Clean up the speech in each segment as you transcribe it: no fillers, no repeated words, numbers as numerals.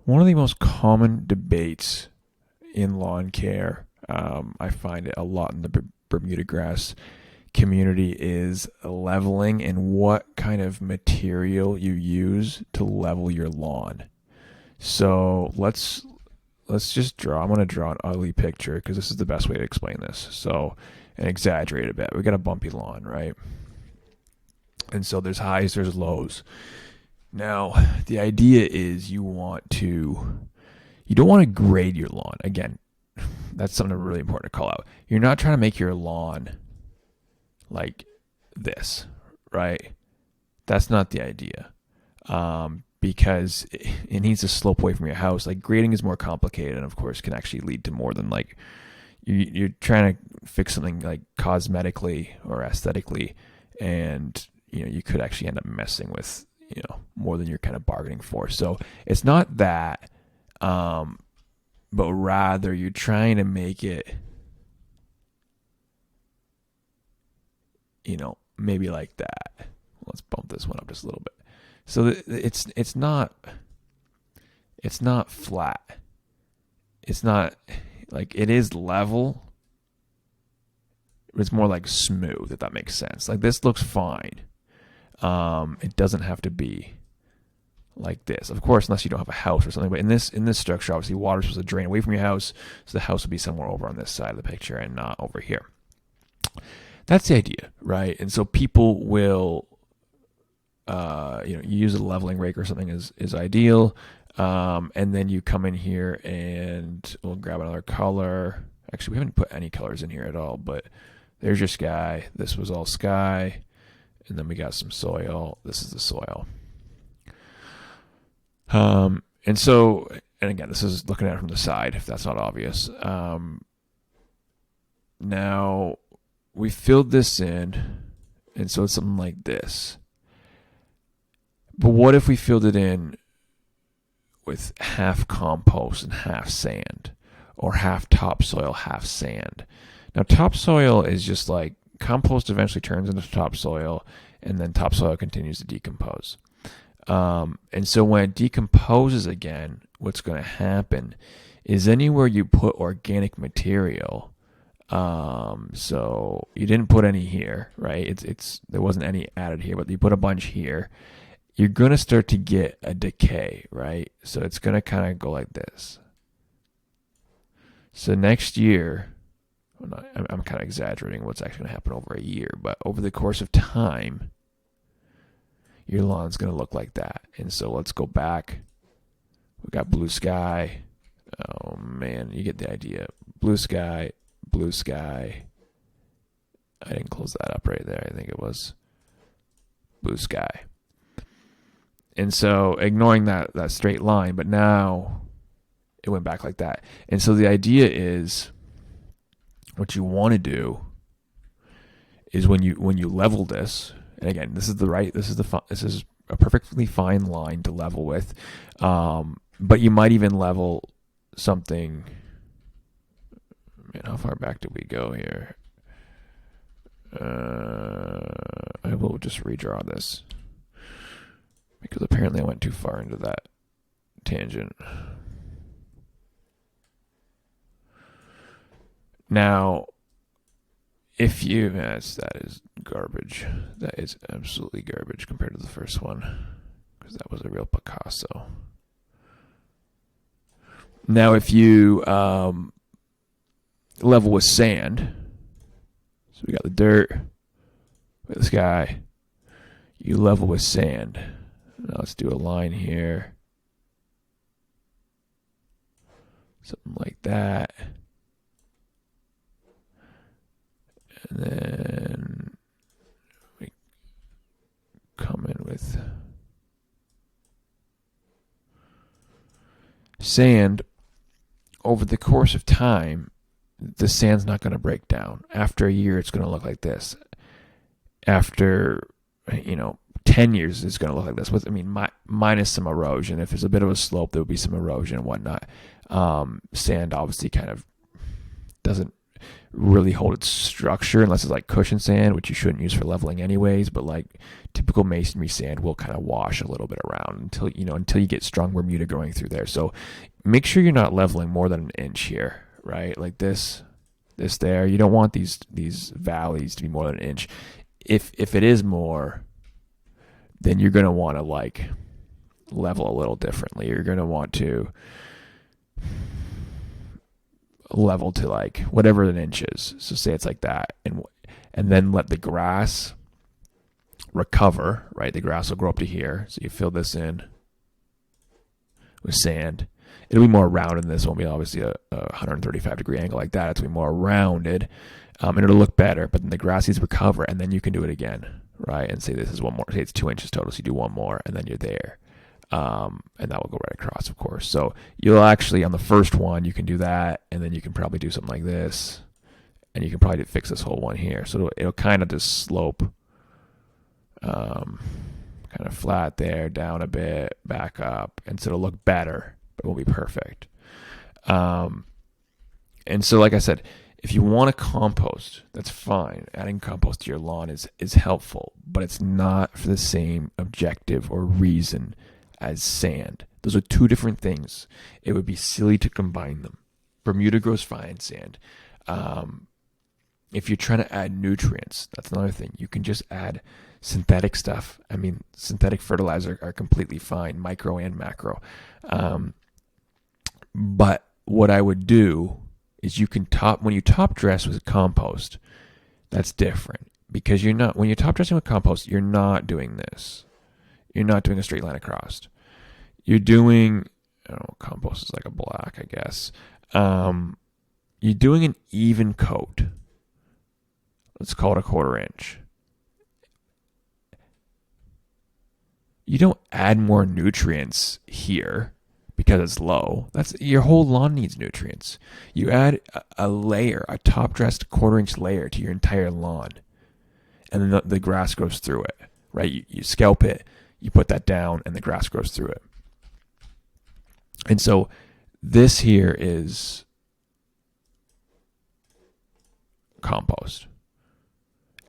One of the most common debates in lawn care, I find it a lot in the Bermuda grass community, is leveling and what kind of material you use to level your lawn. So let's just draw. I'm going to draw an ugly picture because this is the best way to explain this. So, and exaggerate a bit. We got a bumpy lawn, right? And so there's highs, there's lows. Now, the idea is you don't want to grade your lawn. Again, that's something really important to call out. You're not trying to make your lawn like this, right? That's not the idea. Because it needs to slope away from your house. Like grading is more complicated and of course can actually lead to more than like you're trying to fix something like cosmetically or aesthetically, and you could actually end up messing with more than you're kind of bargaining for. So it's not that, but rather you're trying to make it maybe like that. Let's bump this one up just a little bit. So it's not flat. It's not like it is level. It's more like smooth, if that makes sense. Like this looks fine. It doesn't have to be like this, of course, unless you don't have a house or something. But in this structure, obviously, water is supposed to drain away from your house, so the house would be somewhere over on this side of the picture and not over here. That's the idea, right? And so people will. You use a leveling rake or something is ideal. And then you come in here and we'll grab another color. Actually, we haven't put any colors in here at all, but there's your sky. This was all sky. And then we got some soil. This is the soil. And again, this is looking at it from the side, if that's not obvious. Now we filled this in, and so it's something like this. But what if we filled it in with half compost and half sand, or half topsoil, half sand? Now, topsoil is just like compost eventually turns into topsoil, and then topsoil continues to decompose. And so when it decomposes again, what's going to happen is anywhere you put organic material, so you didn't put any here, right? There wasn't any added here, but you put a bunch here. You're going to start to get a decay, right? So it's going to kind of go like this. So next year, I'm kind of exaggerating what's actually going to happen over a year, but over the course of time, your lawn's going to look like that. And so let's go back. We got blue sky. Oh man, you get the idea. Blue sky, blue sky. I didn't close that up right there. I think it was blue sky. And so ignoring that straight line, but now it went back like that. And so the idea is what you want to do is when you level this, and again, this is a perfectly fine line to level with. But you might even level something. Man, how far back did we go here? I will just redraw this, because apparently I went too far into that tangent. Now, if you... that is garbage. That is absolutely garbage compared to the first one, because that was a real Picasso. Now, if you level with sand, so we got the dirt, we got the sky, you level with sand. Now let's do a line here. Something like that. And then we come in with sand. Over the course of time, the sand's not going to break down. After a year, it's going to look like this. After, 10 years, it's going to look like this. Minus some erosion. If there's a bit of a slope, there will be some erosion and whatnot. Sand obviously kind of doesn't... really hold its structure unless it's like cushion sand, which you shouldn't use for leveling anyways. But like typical masonry sand will kind of wash a little bit around until you get strong Bermuda going through there. So make sure you're not leveling more than an inch here, right? Like this there. You don't want these valleys to be more than an inch. If it is more, then you're gonna want to like level a little differently. You're gonna want to level to like whatever an inch is. So say it's like that, and then let the grass recover, right? The grass will grow up to here. So you fill this in with sand. It'll be more rounded. This won't be obviously a 135-degree angle like that. It's going to be more rounded, and it'll look better. But then the grass needs to recover, and then you can do it again, right? And say this is one more. Say it's 2 inches total, so you do one more, and then you're there. And that will go right across, of course. So you'll actually, on the first one, you can do that, and then you can probably do something like this, and you can probably fix this whole one here. So it'll kind of just slope, kind of flat there, down a bit, back up, and so it'll look better, but it won't be perfect. And so, like I said, if you want to compost, that's fine. Adding compost to your lawn is helpful, but it's not for the same objective or reason as sand. Those are two different things. It would be silly to combine them. Bermuda grows fine in sand. If you're trying to add nutrients, that's another thing. You can just add synthetic stuff. I mean, synthetic fertilizer are completely fine, micro and macro. But what I would do is when you top dress with compost, that's different, because when you're top dressing with compost, you're not doing this. You're not doing a straight line across. You're doing, compost is like a black, I guess. You're doing an even coat. Let's call it a 1/4 inch. You don't add more nutrients here because it's low. Your whole lawn needs nutrients. You add a layer, a top dressed 1/4 inch layer to your entire lawn, and then the grass grows through it, right? You scalp it, you put that down, and the grass grows through it. And so this here is compost.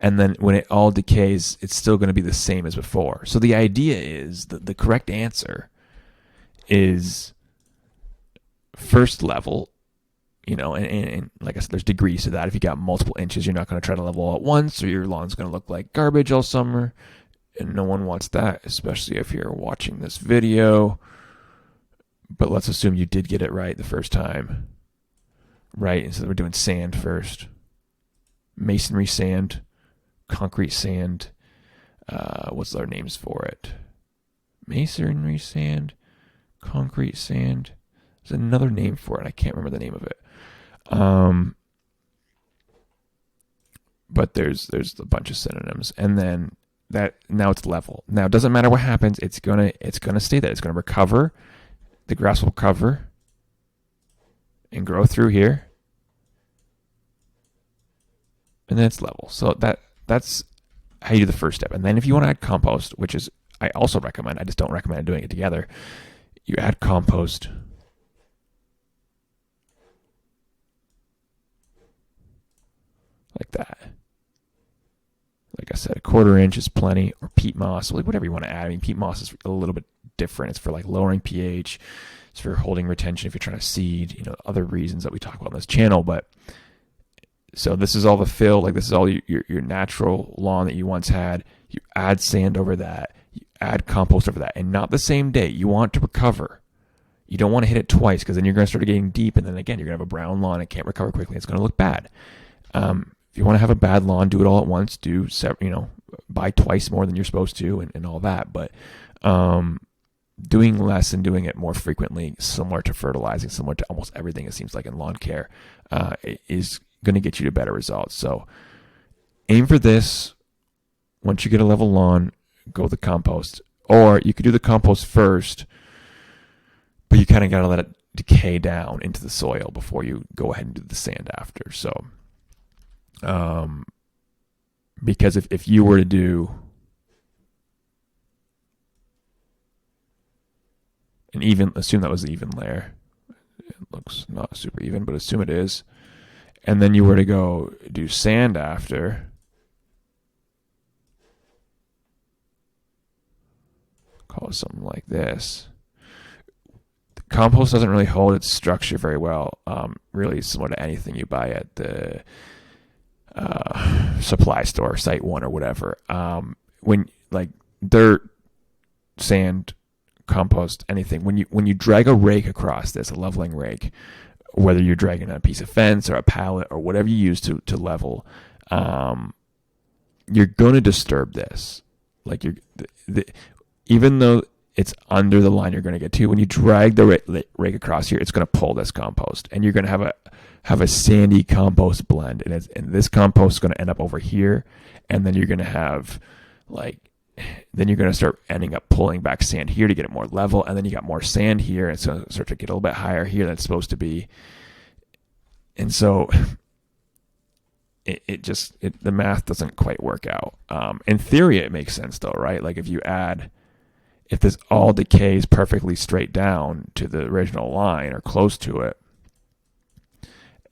And then when it all decays, it's still going to be the same as before. So the idea is that the correct answer is first level, and like I said, there's degrees to that. If you got multiple inches, you're not going to try to level all at once, or your lawn's going to look like garbage all summer. And no one wants that, especially if you're watching this video. But let's assume you did get it right the first time, right? And so we're doing sand first. Masonry sand, concrete sand. What's our names for it? Masonry sand, concrete sand. There's another name for it. I can't remember the name of it. But there's a bunch of synonyms. And then now it's level. Now it doesn't matter what happens. It's gonna stay there. It's gonna recover. The grass will cover and grow through here, and then it's level. So that's how you do the first step. And then if you want to add compost, which is I also recommend, I just don't recommend doing it together. You add compost. Like that. Like I said, a 1/4 inch is plenty, or peat moss, whatever you want to add. I mean, peat moss is a little bit different. It's for like lowering pH. It's for holding retention if you're trying to seed, other reasons that we talk about on this channel. But so this is all the fill, like this is all your natural lawn that you once had. You add sand over that. You add compost over that, and not the same day. You want to recover. You don't want to hit it twice, because then you're going to start getting deep, and then again, you're going to have a brown lawn. It can't recover quickly. It's going to look bad. If you want to have a bad lawn, do it all at once. Buy twice more than you're supposed to, and all that. But doing less and doing it more frequently, similar to fertilizing, similar to almost everything it seems like in lawn care, is going to get you to better results. So aim for this. Once you get a level lawn, go with the compost. Or you could do the compost first, but you kind of got to let it decay down into the soil before you go ahead and do the sand after. So because if you were to do assume that was the even layer. It looks not super even, but assume it is. and then you were to go do sand after, call it something like this. The compost doesn't really hold its structure very well. Really similar to anything you buy at the supply store, Site One or whatever. When like dirt, sand, compost, anything, when you drag a rake across this, a leveling rake, whether you're dragging a piece of fence or a pallet or whatever you use to level, you're going to disturb this. Like even though it's under the line you're going to get to, when you drag the rake across here, it's going to pull this compost, and you're going to have a sandy compost blend, and this compost is going to end up over here, and then you're going to have then you're going to start ending up pulling back sand here to get it more level, and then you got more sand here, and it's going to start to get a little bit higher here than it's supposed to be. And so the math doesn't quite work out. In theory, it makes sense though, right? Like if this all decays perfectly straight down to the original line or close to it,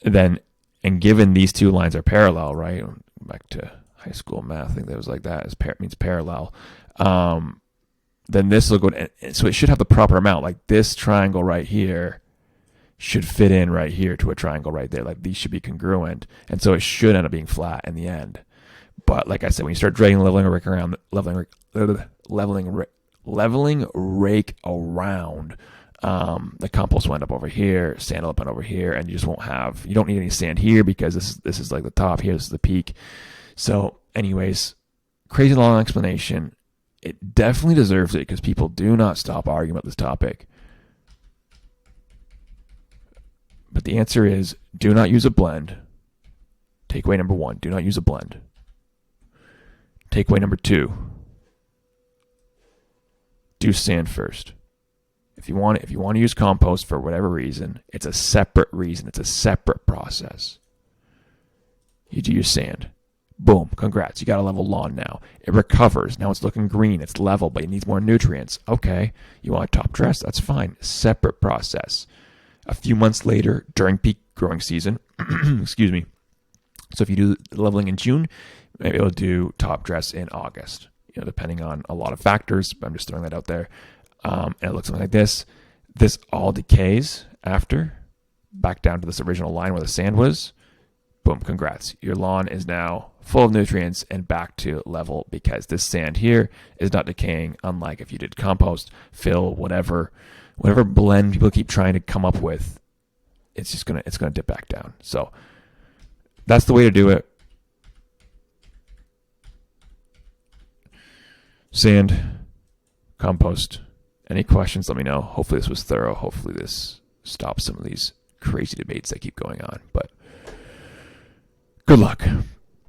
then, and given these two lines are parallel, right? Back to high school math, I think that was like that, means parallel. Then this will go, so it should have the proper amount. Like this triangle right here should fit in right here to a triangle right there. Like these should be congruent, and so it should end up being flat in the end. But like I said, when you start dragging leveling rake around, the compost will end up over here, sand will end up over here, and you don't need any sand here because this is like the top here, this is the peak. So anyways, crazy long explanation. It definitely deserves it because people do not stop arguing about this topic. But the answer is, do not use a blend. Takeaway number 1, do not use a blend. Takeaway number 2, do sand first. If you want to use compost for whatever reason, it's a separate reason. It's a separate process. You do your sand. Boom, congrats. You got a level lawn now. It recovers. Now it's looking green. It's level, but it needs more nutrients. Okay, you want to top dress? That's fine. Separate process. A few months later, during peak growing season, excuse me. So if you do leveling in June, maybe it'll do top dress in August, depending on a lot of factors. But I'm just throwing that out there. And it looks something like this. This all decays after, back down to this original line where the sand was. Boom, congrats. Your lawn is now full of nutrients and back to level because this sand here is not decaying, unlike if you did compost, fill, whatever blend people keep trying to come up with. It's gonna dip back down. So that's the way to do it. Sand, compost. Any questions, let me know. Hopefully this was thorough. Hopefully this stops some of these crazy debates that keep going on. But good luck.